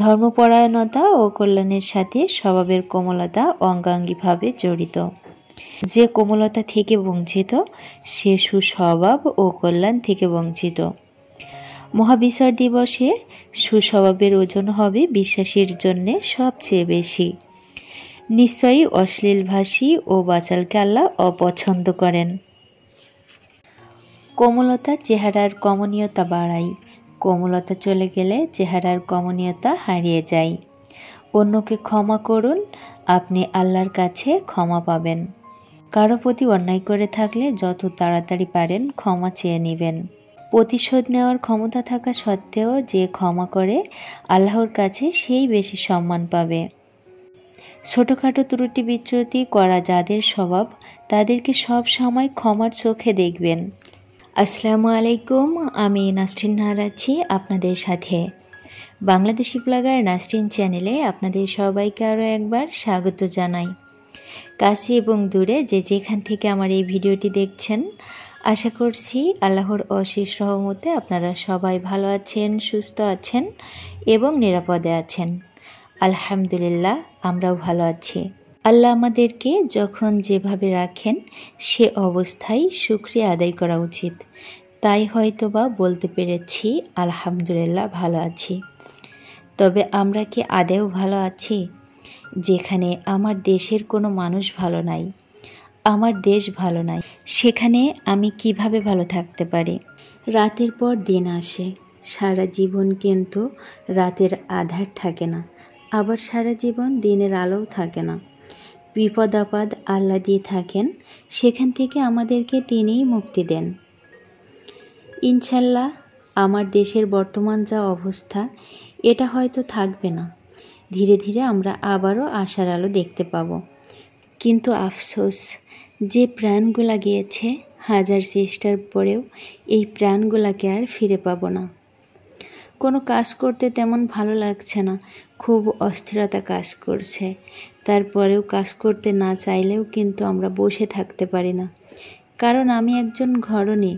ধর্মপরায়ণতা ও কল্যাণের সাথে স্বভাবের কোমলতা অঙ্গাঙ্গিভাবে জড়িত। যে কোমলতা থেকে বঞ্চিত সে সুস্বভাব ও কল্যাণ থেকে বঞ্চিত। মহাবিচার দিবসে সুস্বভাবের ওজন হবে বিশ্বাসীর জন্যে সবচেয়ে বেশি। নিশ্চয়ই অশ্লীলভাষী ও বাচালকে আল্লাহ অপছন্দ করেন। কোমলতা চেহারার কমনীয়তা বাড়ায়। কোমলতা চলে গেলে চেহারার কমনীয়তা হারিয়ে যায়। অন্যকে ক্ষমা করুন, আপনি আল্লাহর কাছে ক্ষমা পাবেন। কারো প্রতি অন্যায় করে থাকলে যত তাড়াতাড়ি পারেন ক্ষমা চেয়ে নেবেন। প্রতিশোধ নেওয়ার ক্ষমতা থাকা সত্ত্বেও যে ক্ষমা করে আল্লাহর কাছে সেই বেশি সম্মান পাবে। ছোটোখাটো ত্রুটি বিচ্যুতি করা যাদের স্বভাব তাদেরকে সব সময় ক্ষমার চোখে দেখবেন। আসসালামু আলাইকুম, আমি নাসরিন নাহার আছি আপনাদের সাথে। বাংলাদেশি ব্লগার নাসরিন চ্যানেলে আপনাদের সবাইকে আরও একবার স্বাগত জানাই। কাছে এবং দূরে যে যেখান থেকে আমার এই ভিডিওটি দেখছেন, আশা করছি আল্লাহর অশেষ রহমতে আপনারা সবাই ভালো আছেন, সুস্থ আছেন এবং নিরাপদে আছেন। আলহামদুলিল্লাহ, আমরাও ভালো আছি। আল্লাহ আমাদেরকে যখন যেভাবে রাখেন সে অবস্থায় শুকরিয়া আদায় করা উচিত। তাই হয়তোবা বলতে পেরেছি আলহামদুলিল্লাহ ভালো আছি। তবে আমরা কি আদেও ভালো আছি? যেখানে আমার দেশের কোনো মানুষ ভালো নাই, আমার দেশ ভালো নাই, সেখানে আমি কিভাবে ভালো থাকতে পারি? রাতের পর দিন আসে, সারা জীবন কিন্তু রাতের আধার থাকে না, আবার সারা জীবন দিনের আলোও থাকে না। বিপদ আপদ আল্লাহ দিয়ে থাকেন, সেখান থেকে আমাদেরকে তিনিই মুক্তি দেন। ইনশাল্লাহ আমার দেশের বর্তমান যা অবস্থা, এটা হয়তো থাকবে না। ধীরে ধীরে আমরা আবারও আশার আলো দেখতে পাব। কিন্তু আফসোস, যে প্রাণগুলা গিয়েছে, হাজার চেষ্টার পরেও এই প্রাণগুলাকে আর ফিরে পাব না। কোনো কাজ করতে তেমন ভালো লাগছে না, খুব অস্থিরতা কাজ করছে। তারপরেও কাজ করতে না চাইলেও কিন্তু আমরা বসে থাকতে পারি না। কারণ আমি একজন ঘরণী,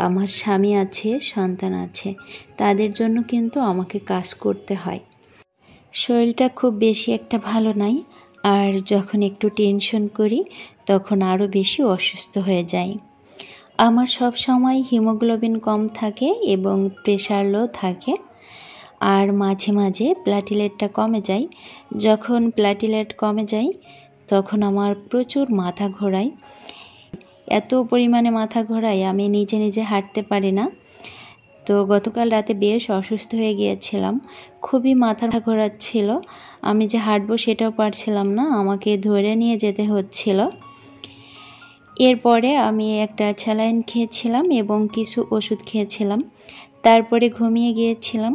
আমার স্বামী আছে, সন্তান আছে, তাদের জন্য কিন্তু আমাকে কাজ করতে হয়। শরীরটা খুব বেশি একটা ভালো নাই, আর যখন একটু টেনশন করি তখন আরও বেশি অসুস্থ হয়ে যাই। আমার সব সময় হিমোগ্লোবিন কম থাকে এবং প্রেশার লো থাকে, আর মাঝে মাঝে প্লাটিলেটটা কমে যায়। যখন প্লাটিলেট কমে যায় তখন আমার প্রচুর মাথা ঘোরায়, এত পরিমাণে মাথা ঘোরায় আমি নিজে নিজে হাঁটতে পারি না। তো গতকাল রাতে বেশ অসুস্থ হয়ে গিয়েছিলাম, খুবই মাথা ঘোরাচ্ছিল, আমি যে হাঁটবো সেটাও পারছিলাম না, আমাকে ধরে নিয়ে যেতে হচ্ছিল। এরপরে আমি একটা স্যালাইন খেয়েছিলাম এবং কিছু ওষুধ খেয়েছিলাম, তারপরে ঘুমিয়ে গিয়েছিলাম।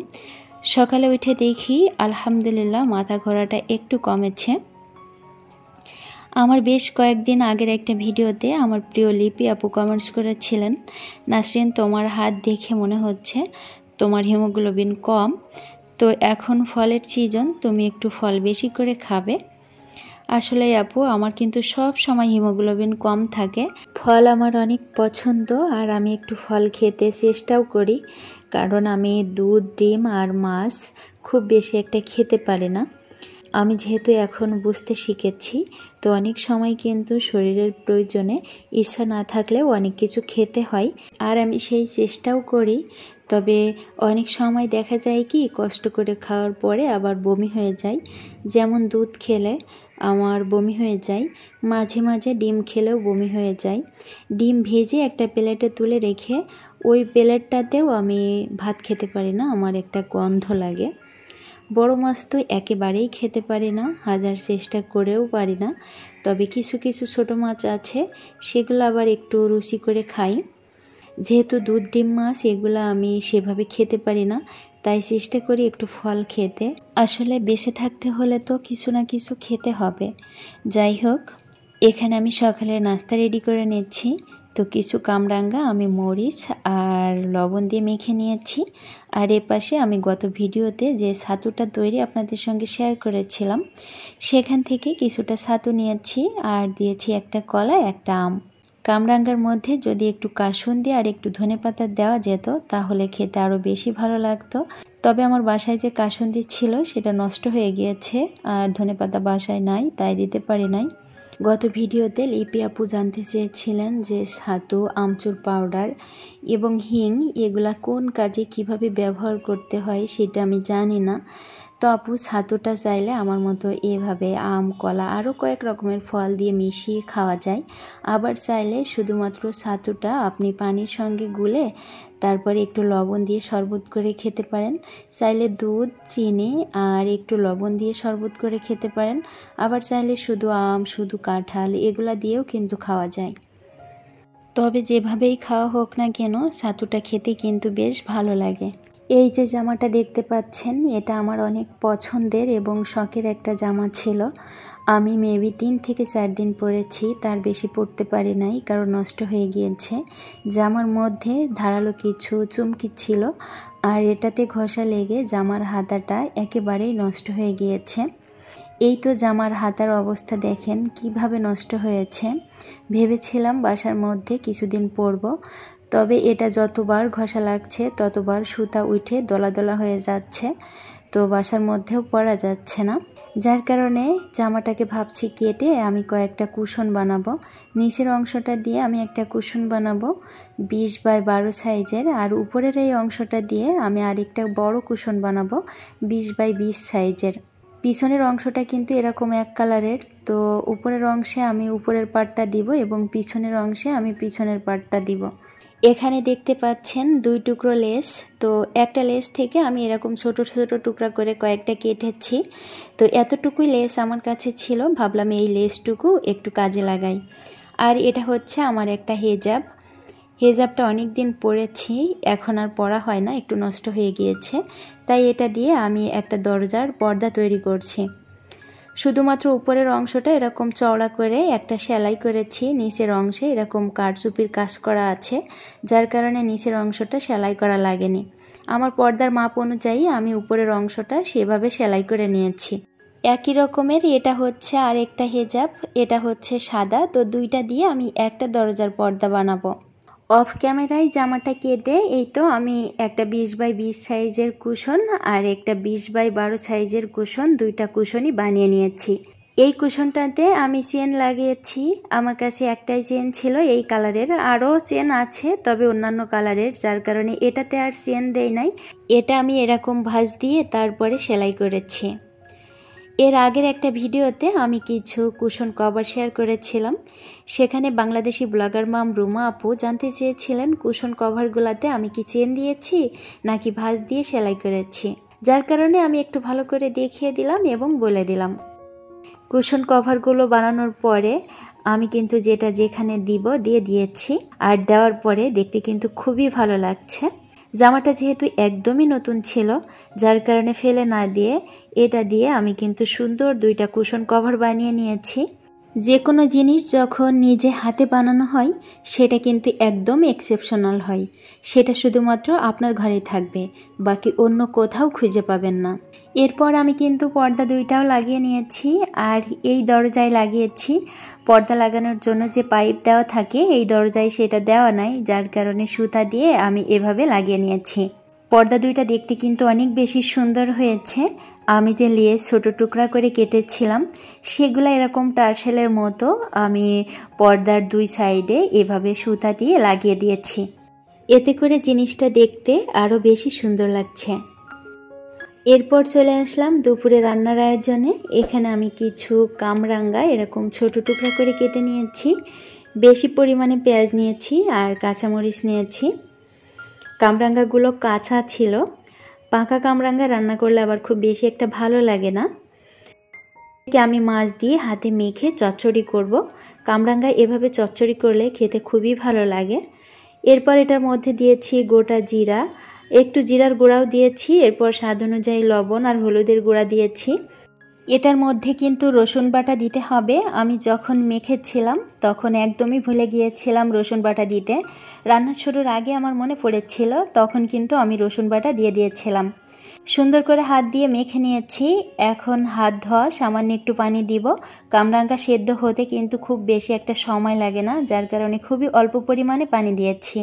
সকালে উঠে দেখি আলহামদুলিল্লাহ মাথা ঘোরাটা একটু কমেছে। আমার বেশ কয়েকদিন আগের একটা ভিডিওতে আমার প্রিয় লিপি আপু কমেন্টস করেছিলেন, নাসরিন তোমার হাত দেখে মনে হচ্ছে তোমার হিমোগ্লোবিন কম, তো এখন ফলের সিজন, তুমি একটু ফল বেশি করে খাবে। আসলে আপু, আমার কিন্তু সব সময় হিমোগ্লোবিন কম থাকে। ফল আমার অনেক পছন্দ, আর আমি একটু ফল খেতে চেষ্টাও করি, কারণ আমি দুধ, ডিম আর মাছ খুব বেশি একটা খেতে পারি না। আমি যেহেতু এখন বুঝতে শিখেছি, তো অনেক সময় কিন্তু শরীরের প্রয়োজনে ইচ্ছা না থাকলেও অনেক কিছু খেতে হয়, আর আমি সেই চেষ্টাও করি। তবে অনেক সময় দেখা যায় কি, কষ্ট করে খাওয়ার পরে আবার বমি হয়ে যায়। যেমন দুধ খেলে আমার বমি হয়ে যায়, মাঝে মাঝে ডিম খেলেও বমি হয়ে যায়। ডিম ভেজে একটা প্লেটে তুলে রেখে ওই প্লেটটাতেও আমি ভাত খেতে পারি না, আমার একটা গন্ধ লাগে। বড় মাছ তো একেবারেই খেতে পারি না, হাজার চেষ্টা করেও পারি না। তবে কিছু কিছু ছোট মাছ আছে, সেগুলো আবার একটু রুচি করে খাই। যেহেতু দুধ, ডিম, মাছ এগুলো আমি সেভাবে খেতে পারি না, তাই চেষ্টা করি একটু ফল খেতে। আসলে বেঁচে থাকতে হলে তো কিছু না কিছু খেতে হবে। যাই হোক, এখানে আমি সকালের নাস্তা রেডি করে নিচ্ছি। তো কিছু কামরাঙ্গা আমি মরিচ আর লবণ দিয়ে মেখে নিয়েছি, আর এপাশে আমি গত ভিডিওতে যে ছাতুটা তৈরি আপনাদের সঙ্গে শেয়ার করেছিলাম, সেখান থেকে কিছুটা ছাতু নিয়েছি, আর দিয়েছি একটা কলা, একটা আম। কামরাঙ্গার মধ্যে যদি একটু কাসুন্দি আর একটু ধনেপাতা দেওয়া যেত তাহলে খেতে আরও বেশি ভালো লাগতো। তবে আমার বাসায় যে কাসুন্দি ছিল সেটা নষ্ট হয়ে গিয়েছে, আর ধনেপাতা বাসায় নাই, তাই দিতে পারি নাই। গত ভিডিওতে লিপি আপু জানতে চেয়েছিলেন যে ছাতু, আমচুর পাউডার এবং হিং এগুলা কোন কাজে কিভাবে ব্যবহার করতে হয় সেটা আমি জানি না। তো আপু ছাতুটা চাইলে আমার মতো এভাবে আম, কলা আরও কয়েক রকমের ফল দিয়ে মিশিয়ে খাওয়া যায়। আবার চাইলে শুধুমাত্র ছাতুটা আপনি পানির সঙ্গে গুলে তারপরে একটু লবণ দিয়ে শরবত করে খেতে পারেন। চাইলে দুধ, চিনি আর একটু লবণ দিয়ে শরবত করে খেতে পারেন। আবার চাইলে শুধু আম, শুধু কাঁঠাল এগুলা দিয়েও কিন্তু খাওয়া যায়। তবে যেভাবেই খাওয়া হোক না কেন ছাতুটা খেতে কিন্তু বেশ ভালো লাগে। এই যে জামাটা দেখতে পাচ্ছেন এটা আমার অনেক পছন্দের এবং শখের একটা জামা ছিল। আমি মেবি 3 থেকে 4 দিন পরেছি, তার বেশি পরতে পারি নাই কারণ নষ্ট হয়ে গিয়েছে। জামার মধ্যে ধারালো কিছু চুমকি ছিল আর এটাতে ঘষা লেগে জামার হাতাটা একেবারেই নষ্ট হয়ে গিয়েছে। এই তো জামার হাতার অবস্থা দেখেন কিভাবে নষ্ট হয়েছে। ভেবেছিলাম বাসার মধ্যে কিছুদিন পরব, তবে এটা যতবার ঘষা লাগছে ততবার সুতা উঠে দলা দলা হয়ে যাচ্ছে, তো বাসার মধ্যেও পরা যাচ্ছে না। যার কারণে জামাটাকে ভাবছি কেটে আমি কয়েকটা কুশন বানাবো। নিচের অংশটা দিয়ে আমি একটা কুশন বানাবো 20 বাই 12 সাইজের, আর উপরের এই অংশটা দিয়ে আমি আরেকটা বড় কুশন বানাবো 20 বাই 20 সাইজের। পিছনের অংশটা কিন্তু এরকম এক কালারের, তো উপরের অংশে আমি উপরের পার্টটা দিব এবং পিছনের অংশে আমি পিছনের পার্টটা দিব। এখানে দেখতে পাচ্ছেন 2 টুকরো লেস, তো একটা লেস থেকে আমি এরকম ছোট ছোট টুকরা করে কয়েকটা কেটেছি। তো এতটুকুই লেস আমার কাছে ছিল, ভাবলাম এই লেসটুকু একটু কাজে লাগাই। আর এটা হচ্ছে আমার একটা হেজাব। হেজাবটা অনেক দিন পরেছি, এখন আর পরা হয় না, একটু নষ্ট হয়ে গিয়েছে, তাই এটা দিয়ে আমি একটা দরজার পর্দা তৈরি করছি। শুধুমাত্র উপরের অংশটা এরকম চওড়া করে একটা সেলাই করেছি, নিচের অংশে এরকম কারচুপির কাজ করা আছে, যার কারণে নিচের অংশটা সেলাই করা লাগেনি। আমার পর্দার মাপ অনুযায়ী আমি উপরের অংশটা সেভাবে সেলাই করে নিয়েছি। একই রকমের এটা হচ্ছে আর একটা হেজাব, এটা হচ্ছে সাদা, তো দুইটা দিয়ে আমি একটা দরজার পর্দা বানাবো। অফ ক্যামেরায় জামাটা কেটে এই তো আমি একটা 20 বাই 20 সাইজের কুশন আর একটা 20 বাই 12 সাইজের কুশন, দুইটা কুশনই বানিয়ে নিয়েছি। এই কুশনটাতে আমি চেন লাগিয়েছি, আমার কাছে একটাই চেন ছিল এই কালারের, আরও চেন আছে তবে অন্যান্য কালারের, যার কারণে এটাতে আর চেন দেই নাই। এটা আমি এরকম ভাঁজ দিয়ে তারপরে সেলাই করেছি। এর আগের একটা ভিডিওতে আমি কিছু কুশন কভার শেয়ার করেছিলাম, সেখানে বাংলাদেশি ব্লগার মাম রুমা আপু জানতে চেয়েছিলেন কুশন কভারগুলোতে আমি কি চেন দিয়েছি নাকি ভাঁজ দিয়ে সেলাই করেছি, যার কারণে আমি একটু ভালো করে দেখিয়ে দিলাম এবং বলে দিলাম। কুশন কভারগুলো বানানোর পরে আমি কিন্তু যেটা যেখানে দিব দিয়ে দিয়েছি, আর দেওয়ার পরে দেখতে কিন্তু খুবই ভালো লাগছে। জামাটা যেহেতু একদমই নতুন ছিল, যার কারণে ফেলে না দিয়ে এটা দিয়ে আমি কিন্তু সুন্দর দুইটা কুশন কভার বানিয়ে নিয়েছি। যে কোনো জিনিস যখন নিজে হাতে বানানো হয় সেটা কিন্তু একদম এক্সেপশনাল হয়, সেটা শুধুমাত্র আপনার ঘরে থাকবে, বাকি অন্য কোথাও খুঁজে পাবেন না। এরপর আমি কিন্তু পর্দা দুইটাও লাগিয়ে নিয়েছি, আর এই দরজায় লাগিয়েছি। পর্দা লাগানোর জন্য যে পাইপ দেওয়া থাকে এই দরজায় সেটা দেওয়া নাই, যার কারণে সুতা দিয়ে আমি এভাবে লাগিয়ে নিয়েছি। পর্দা দুইটা দেখতে কিন্তু অনেক বেশি সুন্দর হয়েছে। আমি যে লেস ছোট টুকরা করে কেটেছিলাম সেগুলো এরকম টার্সেলের মতো আমি পর্দার দুই সাইডে এভাবে সুতা দিয়ে লাগিয়ে দিয়েছি, এতে করে জিনিসটা দেখতে আরও বেশি সুন্দর লাগছে। এরপর চলে আসলাম দুপুরে রান্নার আয়োজনে। এখানে আমি কিছু কামরাঙ্গা এরকম ছোট টুকরা করে কেটে নিয়েছি, বেশি পরিমাণে পেঁয়াজ নিয়েছি আর কাঁচামরিচ নিয়েছি। কামরাঙ্গাগুলো কাঁচা ছিল, পাকা কামরাঙ্গা রান্না করলে আবার খুব বেশি একটা ভালো লাগে না। আমি মাছ দিয়ে হাতে মেখে চচ্চড়ি করব। কামরাঙ্গা এভাবে চচ্চড়ি করলে খেতে খুবই ভালো লাগে। এরপর এটার মধ্যে দিয়েছি গোটা জিরা, একটু জিরার গুঁড়াও দিয়েছি, এরপর স্বাদ অনুযায়ী লবণ আর হলুদের গুঁড়া দিয়েছি। এটার মধ্যে কিন্তু রসুন বাটা দিতে হবে। আমি যখন মেখেছিলাম তখন একদমই ভুলে গিয়েছিলাম রসুন বাটা দিতে। রান্না শুরুর আগে আমার মনে পড়েছিল, তখন কিন্তু আমি রসুন বাটা দিয়ে দিয়েছিলাম। সুন্দর করে হাত দিয়ে মেখে নিয়েছি। এখন হাত ধোয়া সামান্য একটু পানি দিব। কামরাঙ্গা সেদ্ধ হতে কিন্তু খুব বেশি একটা সময় লাগে না, যার কারণে খুবই অল্প পরিমাণে পানি দিয়েছি।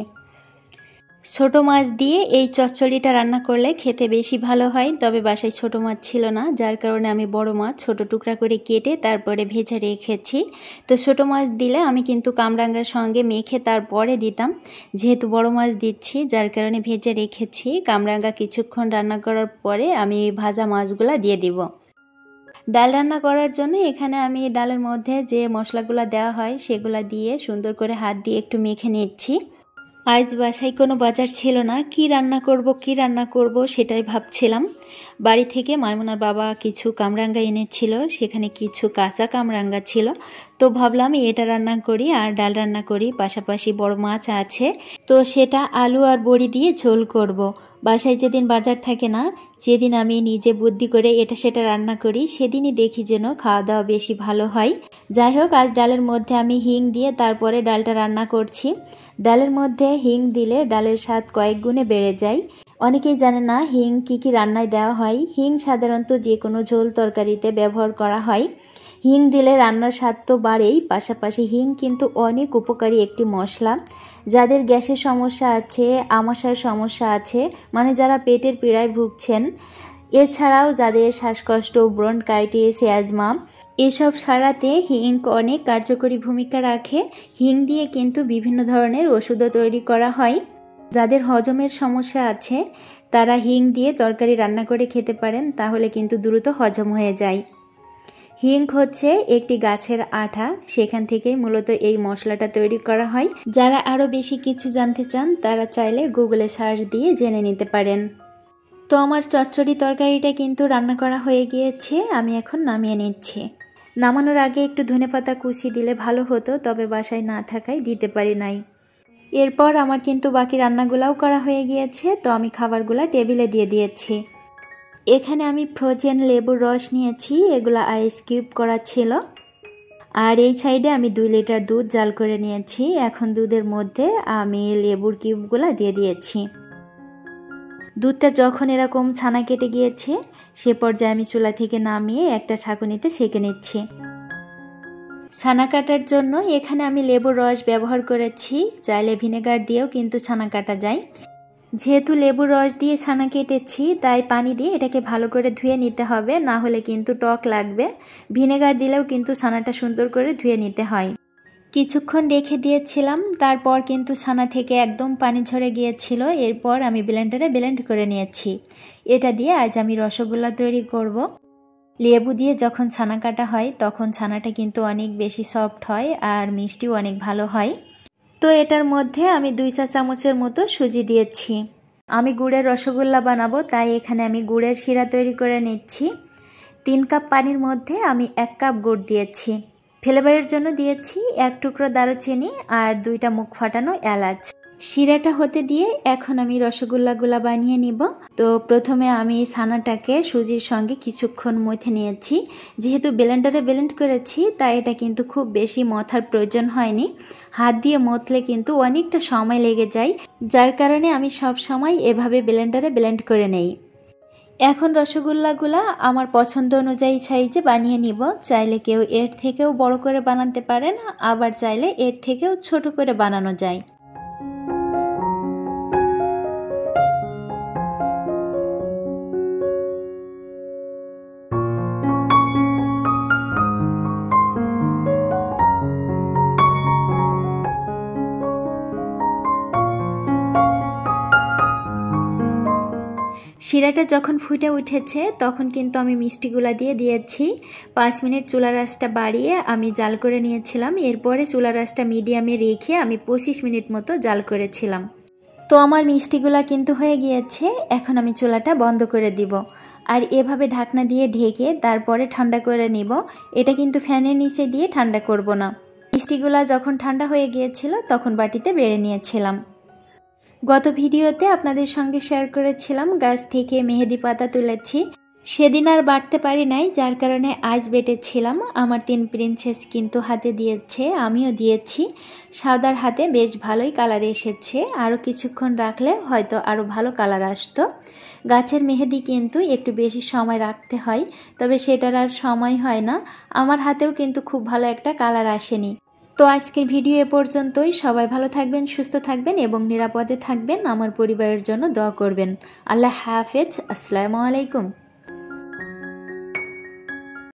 ছোট মাছ দিয়ে এই চচ্চড়িটা রান্না করলে খেতে বেশি ভালো হয়, তবে বাসায় ছোট মাছ ছিল না, যার কারণে আমি বড় মাছ ছোট টুকরা করে কেটে তারপরে ভেজে রেখেছি। তো ছোট মাছ দিলে আমি কিন্তু কামরাঙ্গার সঙ্গে মেখে তারপরে দিতাম, যেহেতু বড় মাছ দিচ্ছি যার কারণে ভেজে রেখেছি। কামরাঙ্গা কিছুক্ষণ রান্না করার পরে আমি ভাজা মাছগুলা দিয়ে দিব। ডাল রান্না করার জন্য এখানে আমি ডালের মধ্যে যে মশলাগুলো দেওয়া হয় সেগুলো দিয়ে সুন্দর করে হাত দিয়ে একটু মেখে নিচ্ছি। আজ বাসায় কোনো বাজার ছিল না, কি রান্না করব সেটাই ভাবছিলাম। বাড়ি থেকে মাইমুনার বাবা কিছু কামরাঙ্গা এনেছিল, সেখানে কিছু কাঁচা কামরাঙ্গা ছিল, তো ভাবলাম এটা রান্না করি আর ডাল রান্না করি, পাশাপাশি বড় মাছ আছে, তো সেটা আলু আর বড়ি দিয়ে ঝোল করব। বাসায় যেদিন বাজার থাকে না, যেদিন আমি নিজে বুদ্ধি করে এটা সেটা রান্না করি, সেদিনই দেখি যেন খাওয়া দাওয়া বেশি ভালো হয়। যাই হোক, আজ ডালের মধ্যে আমি হিং দিয়ে তারপরে ডালটা রান্না করছি। ডালের মধ্যে হিং দিলে ডালের স্বাদ কয়েক গুণে বেড়ে যায়। অনেকেই জানে না হিং কি রান্নায় দেওয়া হয়। হিং সাধারণত যে কোনো ঝোল তরকারিতে ব্যবহার করা হয়। হিং দিলে রান্নার স্বাদ তো বাড়েই, পাশাপাশি হিং কিন্তু অনেক উপকারী একটি মশলা। যাদের গ্যাসের সমস্যা আছে, আমাশার সমস্যা আছে, মানে যারা পেটের পীড়ায় ভুগছেন, এছাড়াও যাদের শ্বাসকষ্ট, ব্রনকাইটিস, অ্যাজমা এসব সারাতে হিং অনেক কার্যকরী ভূমিকা রাখে। হিং দিয়ে কিন্তু বিভিন্ন ধরনের ওষুধও তৈরি করা হয়। যাদের হজমের সমস্যা আছে তারা হিং দিয়ে তরকারি রান্না করে খেতে পারেন, তাহলে কিন্তু দ্রুত হজম হয়ে যায়। হিং হচ্ছে একটি গাছের আঠা, সেখান থেকেই মূলত এই মশলাটা তৈরি করা হয়। যারা আরও বেশি কিছু জানতে চান তারা চাইলে গুগলে সার্চ দিয়ে জেনে নিতে পারেন। তো আমার চচ্চড়ি তরকারিটা কিন্তু রান্না করা হয়ে গিয়েছে, আমি এখন নামিয়ে নিচ্ছি। নামানোর আগে একটু ধনেপাতা কুচি দিলে ভালো হতো, তবে বাসায় না থাকায় দিতে পারি নাই। এরপর আমার কিন্তু বাকি রান্নাগুলাও করা হয়ে গিয়েছে, তো আমি খাবারগুলা টেবিলে দিয়ে দিয়েছি। এখানে আমি ফ্রোজেন লেবুর রস নিয়েছি, এগুলা আইস কিউব করা ছিল। আর এই সাইডে আমি 2 লিটার দুধ জাল করে নিয়েছি। এখন দুধের মধ্যে আমি লেবুর কিউবগুলা দিয়ে দিয়েছি। দুধটা যখন এরকম ছানা কেটে গিয়েছে, সে পর্যায়ে আমি চুলা থেকে নামিয়ে একটা ছাঁকুনিতে সেঁকে নিচ্ছি। ছানা কাটার জন্য এখানে আমি লেবুর রস ব্যবহার করেছি, চাইলে ভিনেগার দিয়েও কিন্তু ছানা কাটা যায়। যেহেতু লেবুর রস দিয়ে ছানা কেটেছি, তাই পানি দিয়ে এটাকে ভালো করে ধুয়ে নিতে হবে, না হলে কিন্তু টক লাগবে। ভিনেগার দিলেও কিন্তু ছানাটা সুন্দর করে ধুয়ে নিতে হয়। কিছুক্ষণ রেখে দিয়েছিলাম, তারপর কিন্তু ছানা থেকে একদম পানি ঝরে গিয়েছিল। এরপর আমি ব্লেন্ডারে ব্লেন্ড করে নিয়েছি। এটা দিয়ে আজ আমি রসগোল্লা তৈরি করব। লেবু দিয়ে যখন ছানা কাটা হয় তখন ছানাটা কিন্তু অনেক বেশি সফট হয় আর মিষ্টিও অনেক ভালো হয়। তো এটার মধ্যে আমি 2 চা চামচের মতো সুজি দিয়েছি। আমি গুড়ের রসগোল্লা বানাবো, তাই এখানে আমি গুড়ের শিরা তৈরি করে নিচ্ছি। 3 কাপ পানির মধ্যে আমি 1 কাপ গুড় দিয়েছি। ফ্লেভারের জন্য দিয়েছি 1 টুকরো দারুচিনি আর 2টা মুখ ফাটানো এলাচ। শিরাটা হতে দিয়ে এখন আমি রসগোল্লাগুলা বানিয়ে নিব। তো প্রথমে আমি ছানাটাকে সুজির সঙ্গে কিছুক্ষণ মথে নিয়েছি। যেহেতু ব্লেন্ডারে ব্লেন্ড করেছি, তাই এটা কিন্তু খুব বেশি মথার প্রয়োজন হয়নি। হাত দিয়ে মথলে কিন্তু অনেকটা সময় লেগে যায়, যার কারণে আমি সব সময় এভাবে ব্লেন্ডারে ব্লেন্ড করে নেই। এখন রসগোল্লাগুলা আমার পছন্দ অনুযায়ী সাইজে বানিয়ে নিব। চাইলে কেউ এর থেকেও বড় করে বানাতে পারেন, আবার চাইলে এর থেকেও ছোট করে বানানো যায়। শিরাটা যখন ফুটে উঠেছে তখন কিন্তু আমি মিষ্টিগুলা দিয়ে দিয়েছি। 5 মিনিট চুলার আঁচটা বাড়িয়ে আমি জাল করে নিয়েছিলাম। এরপরে চুলার আঁচটা মিডিয়ামে রেখে আমি 25 মিনিট মতো জাল করেছিলাম। তো আমার মিষ্টিগুলা কিন্তু হয়ে গিয়েছে, এখন আমি চুলাটা বন্ধ করে দিব। আর এভাবে ঢাকনা দিয়ে ঢেকে তারপরে ঠান্ডা করে নিব। এটা কিন্তু ফ্যানের নিচে দিয়ে ঠান্ডা করব না। মিষ্টিগুলা যখন ঠান্ডা হয়ে গিয়েছিল তখন বাটিতে বেড়ে নিয়েছিলাম। গত ভিডিওতে আপনাদের সঙ্গে শেয়ার করেছিলাম গাছ থেকে মেহেদি পাতা তুলেছি। সেদিন আর বাটতে পারি নাই, যার কারণে আজ বেটেছিলাম। আমার 3 প্রিন্সেস কিন্তু হাতে দিয়েছে, আমিও দিয়েছি। সাউদার হাতে বেশ ভালোই কালার এসেছে, আরও কিছুক্ষণ রাখলে হয়তো আরও ভালো কালার আসতো। গাছের মেহেদি কিন্তু একটু বেশি সময় রাখতে হয়, তবে সেটার আর সময় হয় না। আমার হাতেও কিন্তু খুব ভালো একটা কালার আসেনি। তো আজকের ভিডিও এ পর্যন্তই। সবাই ভালো থাকবেন, সুস্থ থাকবেন এবং নিরাপদে থাকবেন। আমার পরিবারের জন্য দোয়া করবেন। আল্লাহ হাফেজ। আসসালামু আলাইকুম।